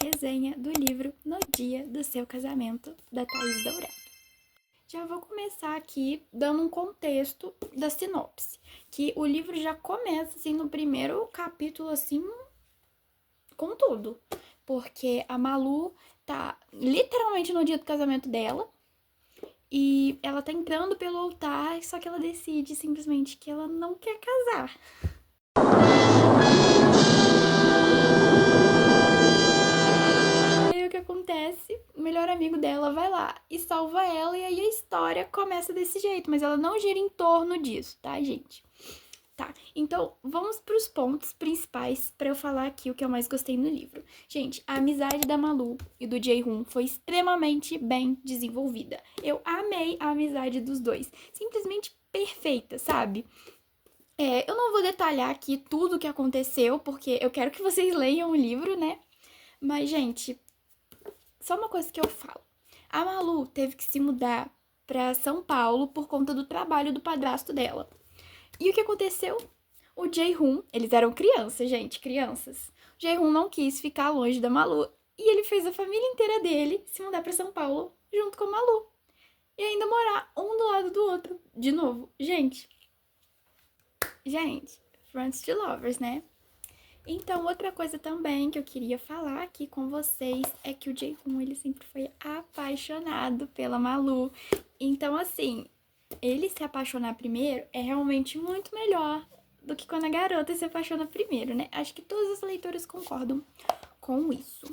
resenha do livro No Dia do Seu Casamento, da Thaís Dourado. Já vou começar aqui dando um contexto da sinopse, que o livro já começa, assim, no primeiro capítulo, assim, com tudo. Porque a Malu tá literalmente no dia do casamento dela, e ela tá entrando pelo altar, só que ela decide simplesmente que ela não quer casar. E aí o que acontece? O melhor amigo dela vai lá e salva ela, e aí a história começa desse jeito, mas ela não gira em torno disso, tá, gente? Tá, então vamos pros pontos principais pra eu falar aqui o que eu mais gostei no livro. Gente, a amizade da Malu e do Jae-hoon foi extremamente bem desenvolvida. Eu amei a amizade dos dois, simplesmente perfeita, sabe? Eu não vou detalhar aqui tudo o que aconteceu, porque eu quero que vocês leiam o livro, né? Mas, gente, só uma coisa que eu falo. A Malu teve que se mudar pra São Paulo por conta do trabalho do padrasto dela. E o que aconteceu? O Jae-hoon, eles eram crianças, gente, crianças. O Jae-hoon não quis ficar longe da Malu e ele fez a família inteira dele se mudar pra São Paulo junto com a Malu. E ainda morar um do lado do outro, de novo. Gente, Friends to Lovers, né? Então, outra coisa também que eu queria falar aqui com vocês é que o Jae-hoon, ele sempre foi apaixonado pela Malu. Então, assim, ele se apaixonar primeiro é realmente muito melhor do que quando a garota se apaixona primeiro, né? Acho que todos os leitores concordam com isso.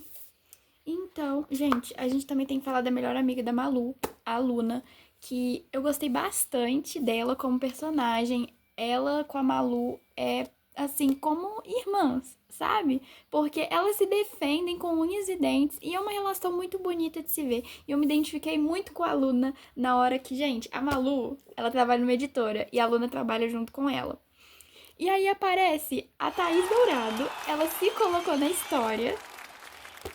Então, gente, a gente também tem que falar da melhor amiga da Malu, a Luna, que eu gostei bastante dela como personagem. Ela com a Malu é assim como irmãs, sabe? Porque elas se defendem com unhas e dentes e é uma relação muito bonita de se ver. E eu me identifiquei muito com a Luna na hora que, gente, a Malu, ela trabalha numa editora e a Luna trabalha junto com ela. E aí aparece a Thaís Dourado, ela se colocou na história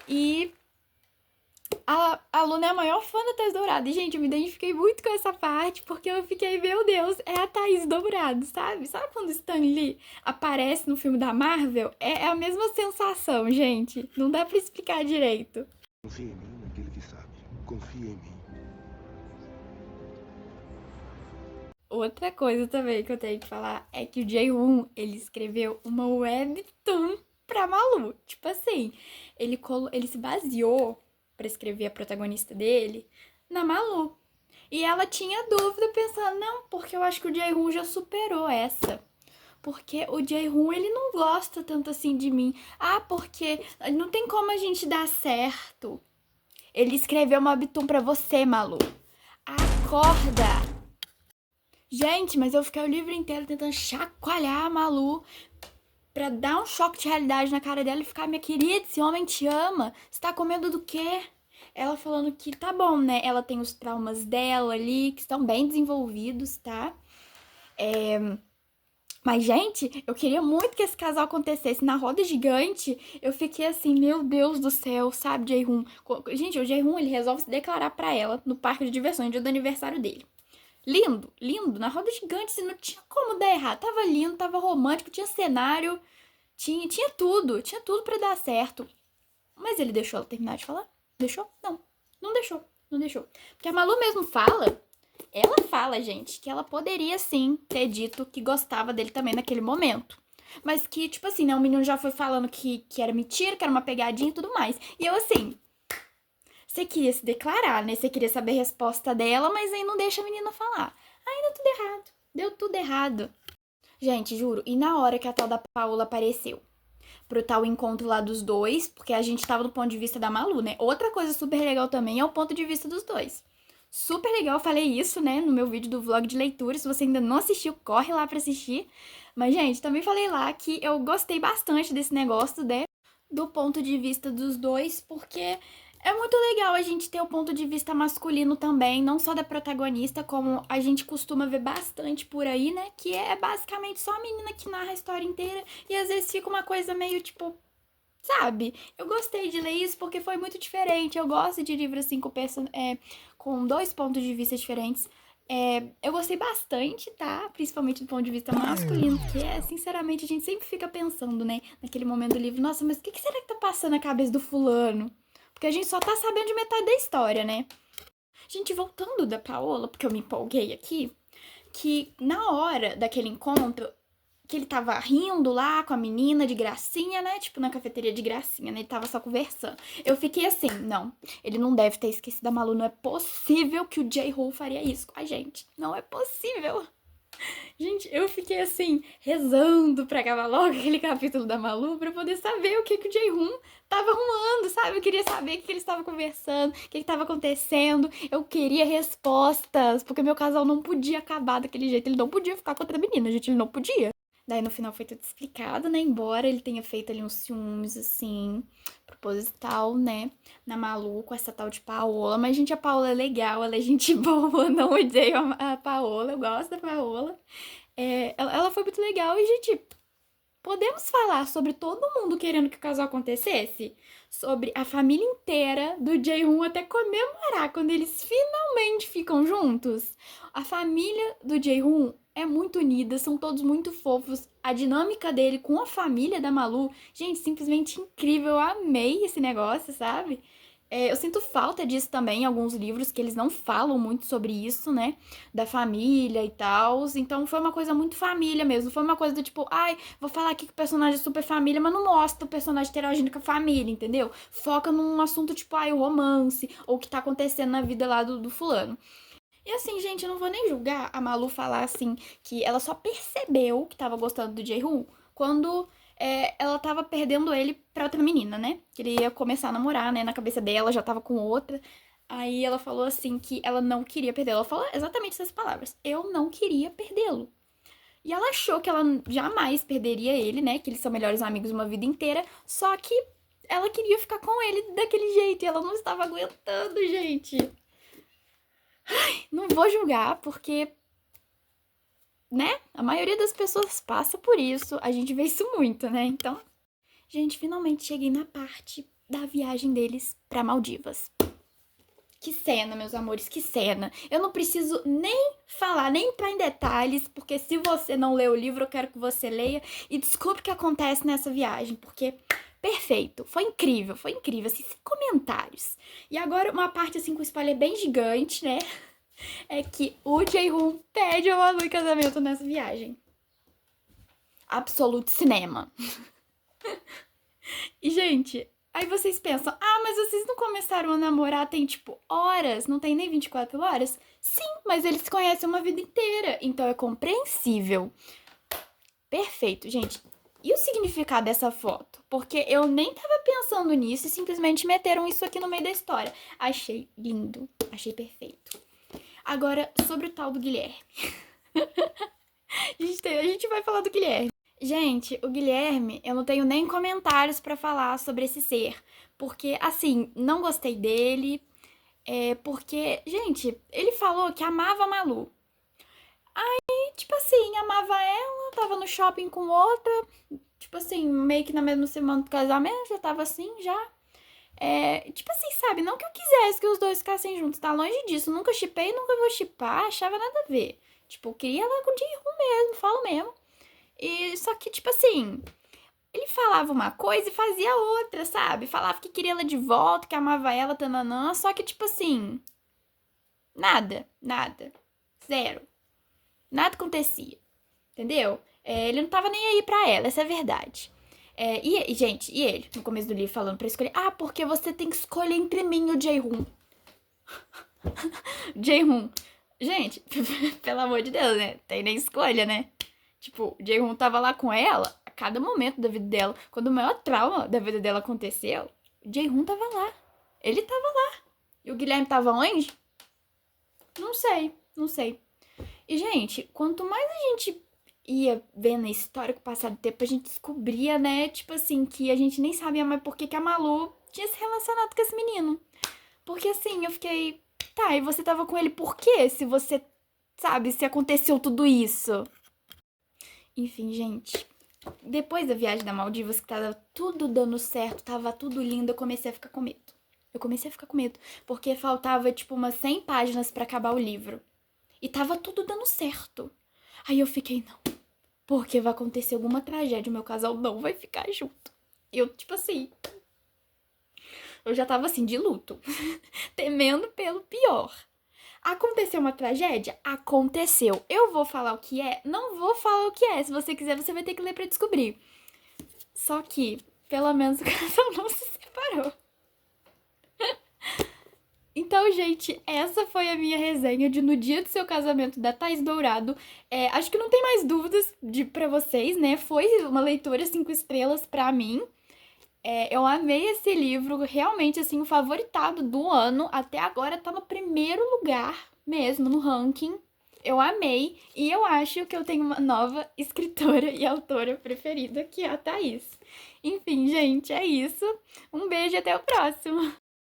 e a Luna é a maior fã da Thaís Dourado. E, gente, eu me identifiquei muito com essa parte, porque eu fiquei, meu Deus, é a Thaís Dourado, sabe? Sabe quando o Stan Lee aparece no filme da Marvel? É a mesma sensação, gente. Não dá pra explicar direito. Confie em mim naquele que sabe. Confie em mim. Outra coisa também que eu tenho que falar é que o Jae-hoon, ele escreveu uma webtoon pra Malu. Tipo assim, ele se baseou pra escrever a protagonista dele na Malu. E ela tinha dúvida pensando, não, porque eu acho que o Jae-hoon já superou essa. Porque o Jae-hoon, ele não gosta tanto assim de mim. Ah, porque não tem como a gente dar certo. Ele escreveu uma webtoon pra você, Malu. Acorda! Gente, mas eu fiquei o livro inteiro tentando chacoalhar a Malu pra dar um choque de realidade na cara dela e ficar, minha querida, esse homem te ama. Você tá com medo do quê? Ela falando que tá bom, né? Ela tem os traumas dela ali, que estão bem desenvolvidos, tá? Mas, gente, eu queria muito que esse casal acontecesse na roda gigante. Eu fiquei assim, meu Deus do céu, sabe, Jae-hoon? Gente, o Jae-hoon, ele resolve se declarar pra ela no parque de diversões, no dia do aniversário dele. Lindo, lindo, na roda gigante, assim, não tinha como dar errado. Tava lindo, tava romântico, tinha cenário, tinha tudo pra dar certo. Mas ele deixou ela terminar de falar? Deixou? Não, não deixou, não deixou. Porque a Malu mesmo fala, ela fala, gente, que ela poderia sim ter dito que gostava dele também naquele momento. Mas que, tipo assim, né, o menino já foi falando que era mentira, que era uma pegadinha e tudo mais. E eu assim, você queria se declarar, né? Você queria saber a resposta dela, mas aí não deixa a menina falar. Aí deu tudo errado. Deu tudo errado. Gente, juro. E na hora que a tal da Paula apareceu pro tal encontro lá dos dois, porque a gente tava do ponto de vista da Malu, né? Outra coisa super legal também é o ponto de vista dos dois. Super legal, eu falei isso, né, no meu vídeo do vlog de leitura. Se você ainda não assistiu, corre lá pra assistir. Mas, gente, também falei lá que eu gostei bastante desse negócio, né? Do ponto de vista dos dois, porque é muito legal a gente ter o ponto de vista masculino também, não só da protagonista, como a gente costuma ver bastante por aí, né? Que é basicamente só a menina que narra a história inteira e às vezes fica uma coisa meio tipo, sabe? Eu gostei de ler isso porque foi muito diferente. Eu gosto de livros assim com dois pontos de vista diferentes. Eu gostei bastante, tá? Principalmente do ponto de vista masculino, que sinceramente, a gente sempre fica pensando, né? Naquele momento do livro, nossa, mas o que será que tá passando na cabeça do fulano? Porque a gente só tá sabendo de metade da história, né? Gente, voltando da Paola, porque eu me empolguei aqui, que na hora daquele encontro, que ele tava rindo lá com a menina de gracinha, né? Tipo, na cafeteria de gracinha, né? Ele tava só conversando. Eu fiquei assim, não, ele não deve ter esquecido a Malu. Não é possível que o J-Hope faria isso com a gente. Não é possível. Gente, eu fiquei assim, rezando pra acabar logo aquele capítulo da Malu pra poder saber o que o Jae-hoon tava arrumando, sabe? Eu queria saber o que eles estavam conversando, o que tava acontecendo. Eu queria respostas, porque meu casal não podia acabar daquele jeito. Ele não podia ficar com outra menina, gente, ele não podia. Daí no final foi tudo explicado, né? Embora ele tenha feito ali uns ciúmes, assim, proposital, né? Na Malu com essa tal de Paola. Mas, gente, a Paola é legal, ela é gente boa, não odeio a Paola, eu gosto da Paola. Ela foi muito legal e, gente, podemos falar sobre todo mundo querendo que o casal acontecesse? Sobre a família inteira do Jae-hoon até comemorar quando eles finalmente ficam juntos? A família do Jae-hoon é muito unida, são todos muito fofos. A dinâmica dele com a família da Malu, gente, simplesmente incrível. Eu amei esse negócio, sabe? Eu sinto falta disso também em alguns livros, que eles não falam muito sobre isso, né? Da família e tal. Então foi uma coisa muito família mesmo. Foi uma coisa do tipo, ai, vou falar aqui que o personagem é super família, mas não mostra o personagem interagindo com a família, entendeu? Foca num assunto tipo, ai, o romance, ou o que tá acontecendo na vida lá do fulano. E assim, gente, eu não vou nem julgar a Malu falar assim que ela só percebeu que tava gostando do Jae-hoon quando ela tava perdendo ele pra outra menina, né? Que ele ia começar a namorar, né? Na cabeça dela já tava com outra. Aí ela falou assim que ela não queria perdê-lo. Ela falou exatamente essas palavras. Eu não queria perdê-lo. E ela achou que ela jamais perderia ele, né? Que eles são melhores amigos uma vida inteira. Só que ela queria ficar com ele daquele jeito e ela não estava aguentando, gente. Não vou julgar, porque, né? A maioria das pessoas passa por isso. A gente vê isso muito, né? Então, gente, finalmente cheguei na parte da viagem deles pra Maldivas. Que cena, meus amores, que cena. Eu não preciso nem falar, nem entrar em detalhes, porque se você não leu o livro, eu quero que você leia e descubra o que acontece nessa viagem, porque perfeito, foi incrível, assim, sem comentários. E agora uma parte assim com spoiler bem gigante, né? É que o Jae-hoon pede a Malu em casamento nessa viagem. Absolute cinema. E, gente, aí vocês pensam, mas vocês não começaram a namorar tem, tipo, horas, não tem nem 24 horas? Sim, mas eles se conhecem uma vida inteira, então é compreensível. Perfeito, gente. E o significado dessa foto? Porque eu nem tava pensando nisso e simplesmente meteram isso aqui no meio da história. Achei lindo, achei perfeito. Agora, sobre o tal do Guilherme. A gente vai falar do Guilherme. Gente, o Guilherme, eu não tenho nem comentários pra falar sobre esse ser. Porque, assim, não gostei dele. Porque, gente, ele falou que amava a Malu. E, tipo assim, amava ela, tava no shopping com outra. Tipo assim, meio que na mesma semana do casamento, já tava assim, já. Tipo assim, sabe? Não que eu quisesse que os dois ficassem juntos, tá longe disso. Nunca shippei, nunca vou shippar, achava nada a ver. Tipo, eu queria ela com o Ji-hoon mesmo, falo mesmo. E só que, tipo assim, ele falava uma coisa e fazia outra, sabe? Falava que queria ela de volta, que amava ela, tananã. Só que, tipo assim, nada, nada. Zero. Nada acontecia. Entendeu? Ele não tava nem aí pra ela, essa é a verdade. Gente, e ele, no começo do livro, falando pra escolher: porque você tem que escolher entre mim e o Jae-hoon. Jae-hoon. Gente, pelo amor de Deus, né? Tem nem escolha, né? Tipo, o Jae-hoon tava lá com ela a cada momento da vida dela. Quando o maior trauma da vida dela aconteceu, o Jae-hoon tava lá. Ele tava lá. E o Guilherme tava onde? Não sei, não sei. E, gente, quanto mais a gente ia vendo a história com o passar do tempo, a gente descobria, né, tipo assim, que a gente nem sabia mais por que a Malu tinha se relacionado com esse menino. Porque, assim, eu fiquei, tá, e você tava com ele por quê? Se você, sabe, se aconteceu tudo isso. Enfim, gente, depois da viagem da Maldivas, que tava tudo dando certo, tava tudo lindo, eu comecei a ficar com medo. Eu comecei a ficar com medo, porque faltava, tipo, umas 100 páginas pra acabar o livro. E tava tudo dando certo. Aí eu fiquei, não, porque vai acontecer alguma tragédia, meu casal não vai ficar junto. Eu, tipo assim, eu já tava assim, de luto, temendo pelo pior. Aconteceu uma tragédia? Aconteceu. Eu vou falar o que é? Não vou falar o que é. Se você quiser, você vai ter que ler pra descobrir. Só que, pelo menos, o casal não se separou. Então, gente, essa foi a minha resenha de No Dia do Seu Casamento, da Thaís Dourado. Acho que não tem mais dúvidas pra vocês, né? Foi uma leitura 5 estrelas pra mim. Eu amei esse livro, realmente, assim, o favoritado do ano. Até agora tá no primeiro lugar mesmo, no ranking. Eu amei e eu acho que eu tenho uma nova escritora e autora preferida, que é a Thaís. Enfim, gente, é isso. Um beijo e até o próximo.